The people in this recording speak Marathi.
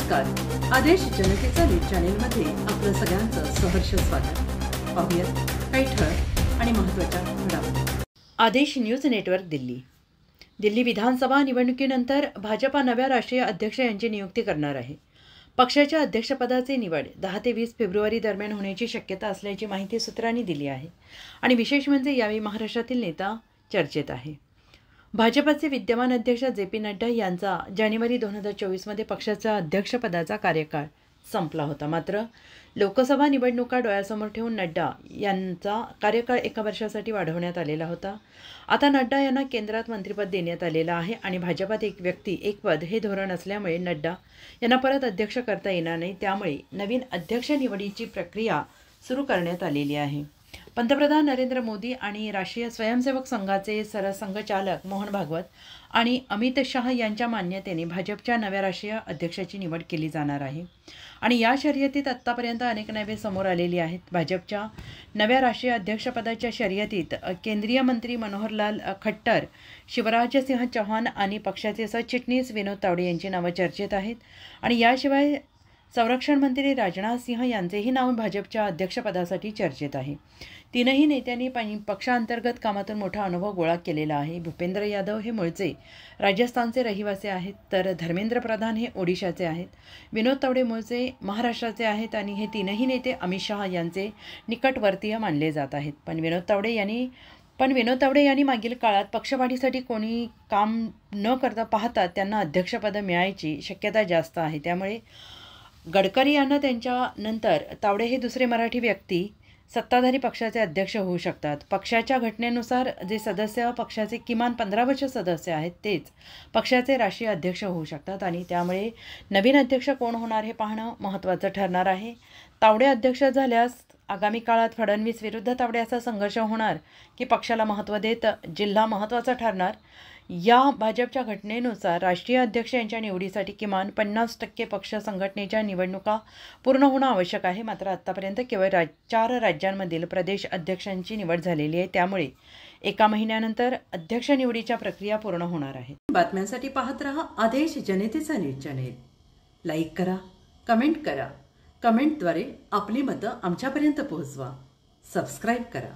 नमस्कार. आदेश जनतेचा न्यूज चॅनेलमध्ये आपलं सगळ्यांचं सहर्ष स्वागत. पाहूयात काही ठळक आणि महत्त्वाच्या घडामोडी. आदेश न्यूज नेटवर्क दिल्ली. दिल्ली विधानसभा निवडणुकीनंतर भाजपा नव्या राष्ट्रीय अध्यक्ष यांची नियुक्ती करणार आहे. पक्षाच्या अध्यक्षपदाची निवड 10 ते 20 फेब्रुवारी दरम्यान होण्याची शक्यता असल्याची माहिती सूत्रांनी दिली आहे. आणि विशेष म्हणजे यावेळी महाराष्ट्रातील नेता चर्चेत आहे. भाजपचे विद्यमान अध्यक्ष जे.पी. नड्डा यांचा जानेवारी 2024मध्ये पक्षाच्या अध्यक्षपदाचा कार्यकाळ संपला होता. मात्र लोकसभा निवडणुका डोळ्यासमोर ठेवून नड्डा यांचा कार्यकाळ 1 वर्षासाठी वाढवण्यात आलेला होता. आता नड्डा यांना केंद्रात मंत्रिपद देण्यात आलेलं आहे आणि भाजपात एक व्यक्ती एक पद हे धोरण असल्यामुळे नड्डा यांना परत अध्यक्ष करता येणार नाही. त्यामुळे नवीन अध्यक्ष निवडीची प्रक्रिया सुरू करण्यात आलेली आहे. पंतप्रधान नरेंद्र मोदी आणि राष्ट्रीय स्वयंसेवक संघाचे सरसंघचालक मोहन भागवत आणि अमित शाह यांच्या मान्यतेने भाजपच्या नव्या राष्ट्रीय अध्यक्षाची निवड केली जाणार आहे. आणि या शर्यतीत आत्तापर्यंत अनेक नावे समोर आलेली आहेत. भाजपच्या नव्या राष्ट्रीय अध्यक्षपदाच्या शर्यतीत केंद्रीय मंत्री मनोहरलाल खट्टर, शिवराजसिंह चौहान आणि पक्षाचे सरचिटणीस विनोद तावडे यांची नावं चर्चेत आहेत. आणि याशिवाय संरक्षण मंत्री राजनाथ सिंह यांचेही नाव भाजपच्या अध्यक्षपदासाठी चर्चेत आहे. तीनही नेत्यांनी पक्षांतर्गत कामातून मोठा अनुभव गोळा केलेला आहे. भूपेंद्र यादव हे मूळचे राजस्थानचे रहिवासी आहेत, तर धर्मेंद्र प्रधान हे ओडिशाचे आहेत. विनोद तावडे मूळचे महाराष्ट्राचे आहेत आणि हे तीनही नेते अमित शहा यांचे निकटवर्तीय मानले जात आहेत. पण विनोद तावडे यांनी मागील काळात पक्षवाढीसाठी कोणी काम न करता पाहता त्यांना अध्यक्षपद मिळायची शक्यता जास्त आहे. त्यामुळे गडकरी यांना त्यांच्यानंतर तावडे हे दुसरे मराठी व्यक्ती सत्ताधारी पक्षाचे अध्यक्ष होऊ शकतात. पक्षाच्या घटनेनुसार जे सदस्य पक्षाचे किमान 15 वर्ष सदस्य आहेत तेच पक्षाचे राष्ट्रीय अध्यक्ष होऊ शकतात. आणि त्यामुळे नवीन अध्यक्ष कोण होणार हे पाहणं महत्त्वाचं ठरणार आहे. तावडे अध्यक्ष झाल्यास आगामी काळात फडणवीस विरुद्ध तावडे असा संघर्ष होणार की पक्षाला महत्त्व देत जिल्हा महत्त्वाचा ठरणार. या भाजपच्या घटनेनुसार राष्ट्रीय अध्यक्ष यांच्या निवडीसाठी किमान 50% पक्ष संघटनेच्या निवडणुका पूर्ण होणं आवश्यक आहे. मात्र आत्तापर्यंत केवळ 4 राज्यांमधील प्रदेश अध्यक्षांची निवड झालेली आहे. त्यामुळे 1 महिन्यानंतर अध्यक्ष निवडीच्या प्रक्रिया पूर्ण होणार आहे. बातम्यांसाठी पाहत रहा आदेश जनतेचा न्यूज चॅनेल. लाईक करा, कमेंट करा. कमेंटद्वारे आपली मतं आमच्यापर्यंत पोहोचवा. सबस्क्राईब करा.